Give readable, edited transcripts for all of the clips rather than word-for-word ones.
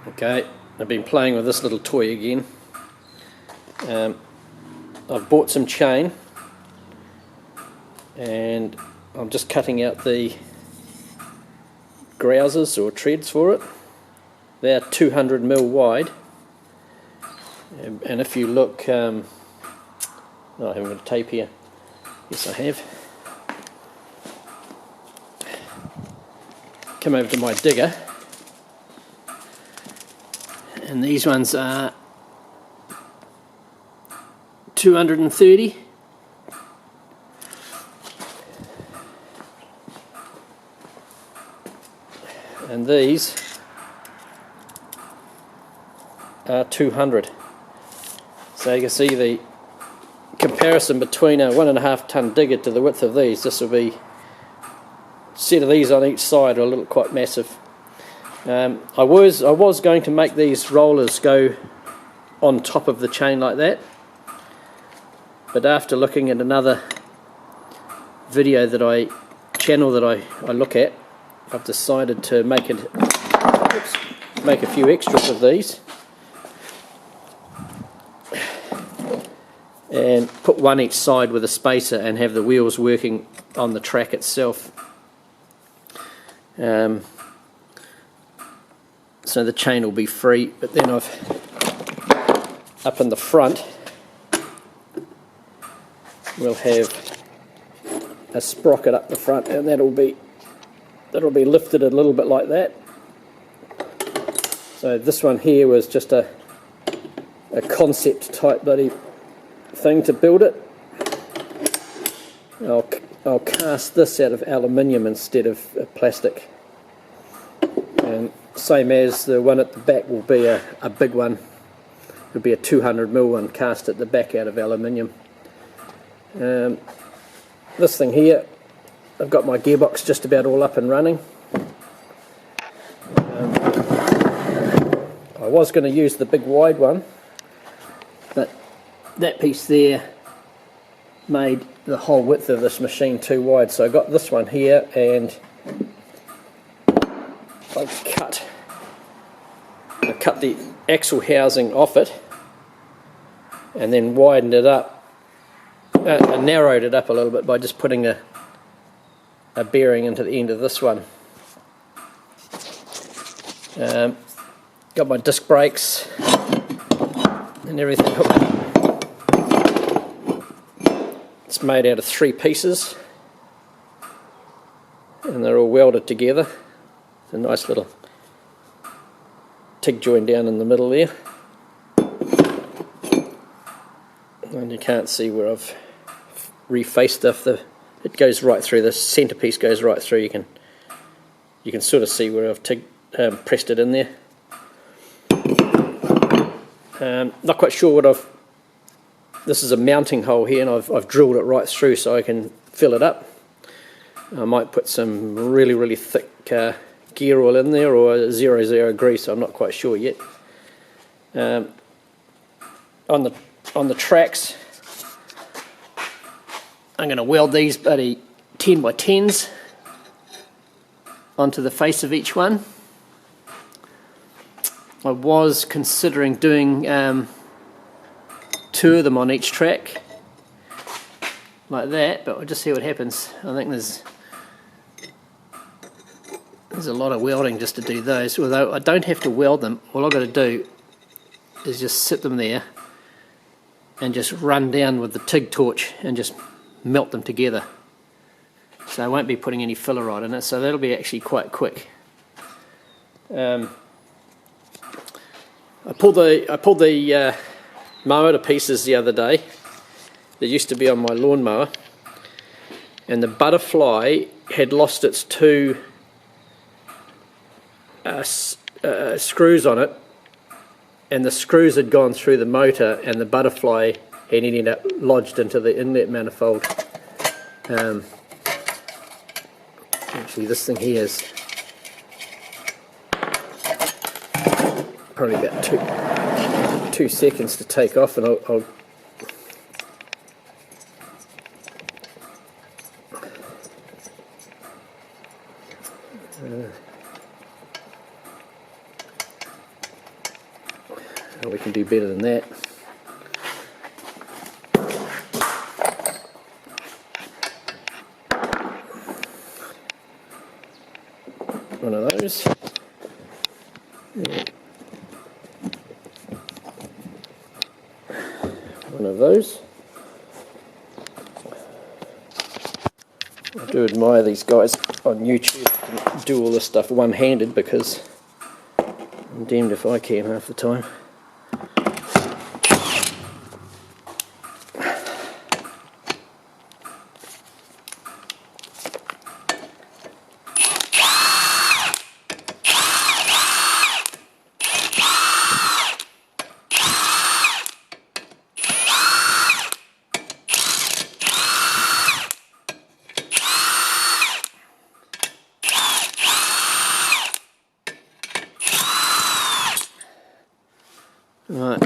Okay, I've been playing with this little toy again. I've bought some chain and I'm just cutting out the grouses or treads for it. They're 200mm wide, and if you look, oh, I haven't got a tape here. Yes, I have. Come over to my digger, and these ones are 230. And these are 200. So you can see the comparison between a 1.5 ton digger to the width of these. This will be a set of these on each side are a little quite massive. I was going to make these rollers go on top of the chain like that, but after looking at another video channel that I look at, I've decided to make a few extras of these and put one each side with a spacer and have the wheels working on the track itself. So the chain will be free, but then up in the front we'll have a sprocket up the front, and that'll be lifted a little bit like that. So this one here was just a concept type bloody thing to build it. I'll cast this out of aluminium instead of plastic, and same as the one at the back will be a big one. It'll be a 200mm one cast at the back out of aluminium. This thing here, I've got my gearbox just about all up and running. I was going to use the big wide one, but that piece there made the whole width of this machine too wide, so I got this one here, and I cut the axle housing off it and then widened it up, narrowed it up a little bit by just putting a bearing into the end of this one. Got my disc brakes and everything hooked up. It's made out of 3 pieces and they're all welded together. It's a nice little TIG joint down in the middle there, and you can't see where I've refaced stuff. It goes right through, the centerpiece goes right through. You can sort of see where I've pressed it in there. Not quite sure what this is a mounting hole here, and I've drilled it right through so I can fill it up. I might put some really thick gear oil in there, or 00 grease. I'm not quite sure yet. On the tracks, I'm going to weld these bloody 10x10s onto the face of each one. I was considering doing 2 of them on each track like that, but we'll just see what happens. I think there's a lot of welding just to do those, although I don't have to weld them. All I've got to do is just sit them there and just run down with the TIG torch and just melt them together. So I won't be putting any filler rod in it, so that'll be actually quite quick. I pulled the mower to pieces the other day. That used to be on my lawnmower, and the butterfly had lost its 2 screws on it, and the screws had gone through the motor, and the butterfly had ended up lodged into the inlet manifold. Actually, this thing here is probably about 2 seconds to take off, and I'll we can do better than that. One of those. One of those. I do admire these guys on YouTube who can do all this stuff one-handed, because I'm damned if I can half the time. Right,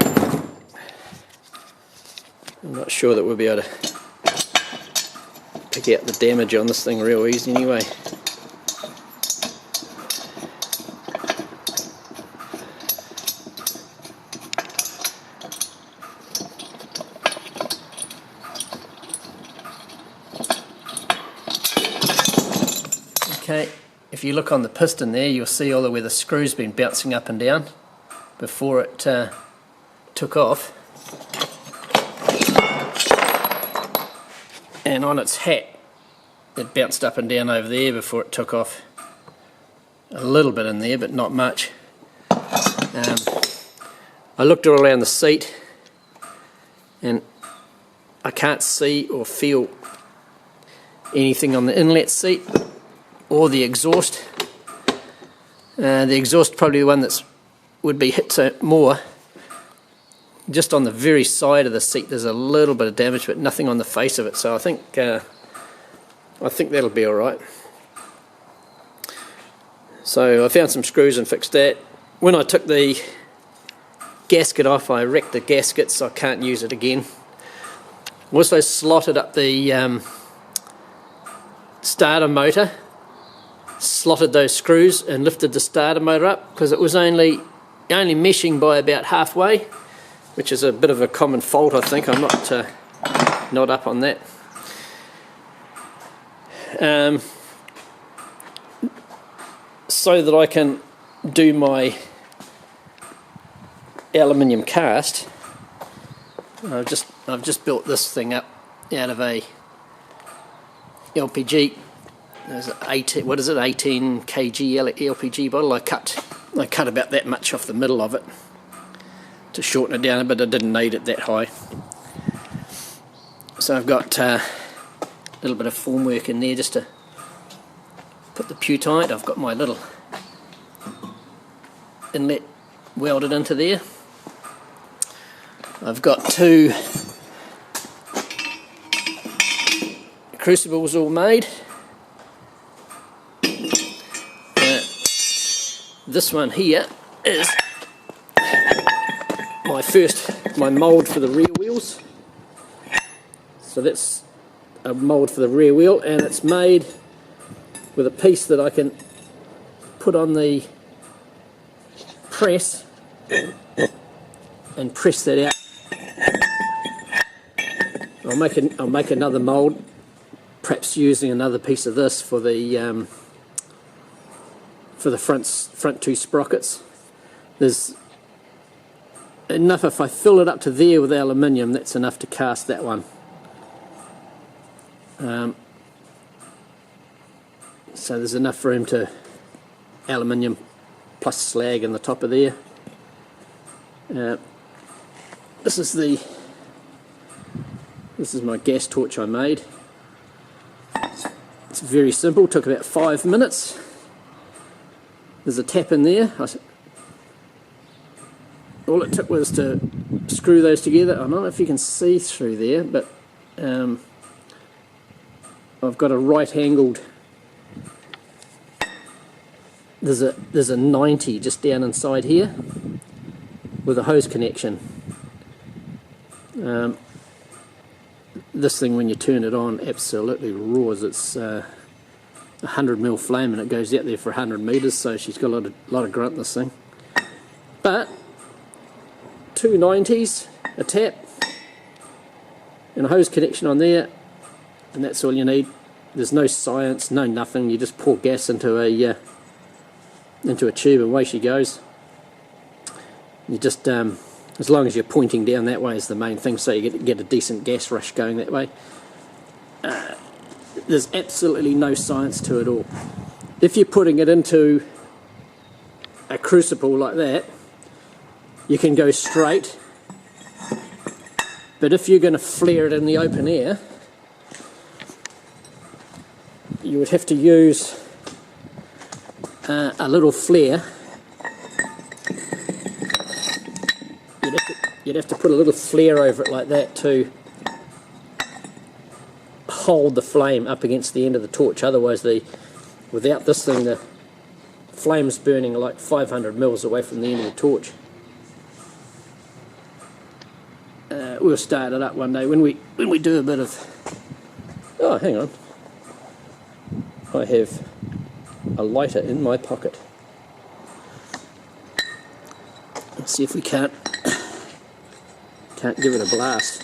I'm not sure that we'll be able to pick out the damage on this thing real easy anyway. Okay, if you look on the piston there, you'll see all the where the screw's been bouncing up and down before it took off, and on its hat it bounced up and down over there before it took off. A little bit in there, but not much. I looked all around the seat and I can't see or feel anything on the inlet seat or the exhaust. The exhaust probably the one that's would be hit more. Just on the very side of the seat there's a little bit of damage, but nothing on the face of it, so I think that'll be alright. So I found some screws and fixed that. When I took the gasket off, I wrecked the gasket, so I can't use it again. Also slotted up the starter motor, slotted those screws and lifted the starter motor up, because it was only meshing by about halfway, which is a bit of a common fault, I think. I'm not up on that. So that I can do my aluminium cast, I've just built this thing up out of a LPG. There's 18 kg LPG bottle. I cut about that much off the middle of it to shorten it down, but I didn't need it that high. So I've got a little bit of formwork in there just to put the pewtite. I've got my little inlet welded into there. I've got two crucibles all made. This one here is my mould for the rear wheels. So that's a mould for the rear wheel, and it's made with a piece that I can put on the press and press that out. I'll make another mould, perhaps using another piece of this for the front two sprockets. There's enough. If I fill it up to there with aluminium, that's enough to cast that one. So there's enough room to aluminium plus slag in the top of there. This is my gas torch I made. It's very simple, took about 5 minutes. There's a tap in there. All it took was to screw those together. I don't know if you can see through there, but I've got a right-angled. There's a 90 just down inside here with a hose connection. This thing, when you turn it on, absolutely roars. It's 100mm flame, and it goes out there for 100 metres, so she's got a lot of grunt, this thing. But two 90s, a tap, and a hose connection on there, and that's all you need. There's no science, no nothing. You just pour gas into a tube and away she goes. You just as long as you're pointing down that way is the main thing, so you get a decent gas rush going that way. There's absolutely no science to it all. If you're putting it into a crucible like that, you can go straight, but if you're going to flare it in the open air, you would have to use a little flare. You'd have to put a little flare over it like that to hold the flame up against the end of the torch. Otherwise, without this thing, the flame's burning like 500 mils away from the end of the torch. We'll start it up one day when we do a bit of. Oh, hang on! I have a lighter in my pocket. Let's see if we can't give it a blast.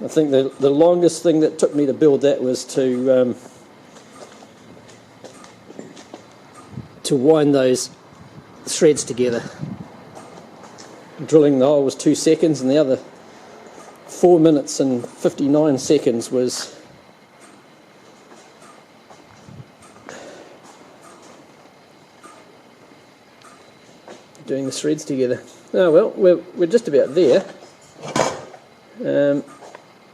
I think the longest thing that took me to build that was to wind those threads together. Drilling the hole was 2 seconds, and the other 4 minutes and 59 seconds was doing the threads together. Oh well, we're just about there.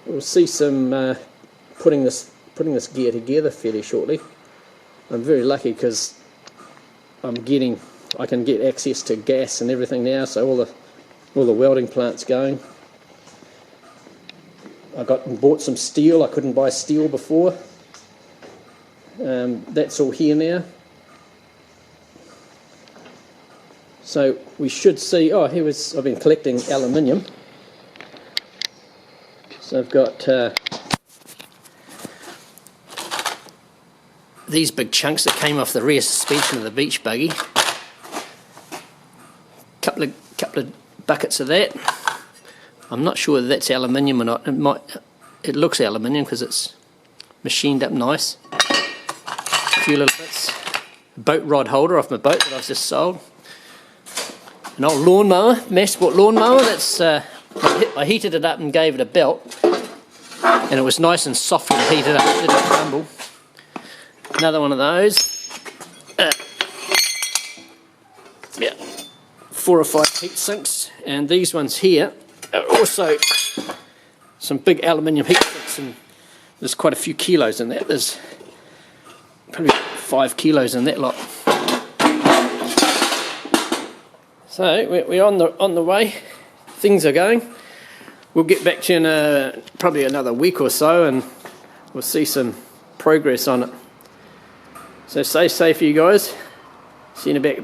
We'll see some putting this gear together fairly shortly. I'm very lucky because I can get access to gas and everything now, so all the welding plant's going. I bought some steel. I couldn't buy steel before. That's all here now. So we should see. Oh, I've been collecting aluminium. So I've got these big chunks that came off the rear suspension of the beach buggy. Couple of buckets of that. I'm not sure whether that's aluminium or not. It looks aluminium because it's machined up nice. A few little bits. A boat rod holder off my boat that I've just sold. An old lawnmower, Massport lawnmower. That's I heated it up and gave it a belt, and it was nice and soft when it heated up. It didn't crumble. Another one of those. Yeah, 4 or 5 heat sinks, and these ones here are also some big aluminium heat sinks, and there's quite a few kilos in that. There's probably 5 kilos in that lot. So we're on the way. Things are going. We'll get back to you in probably another week or so, and we'll see some progress on it. So stay safe, you guys. See you in a bit.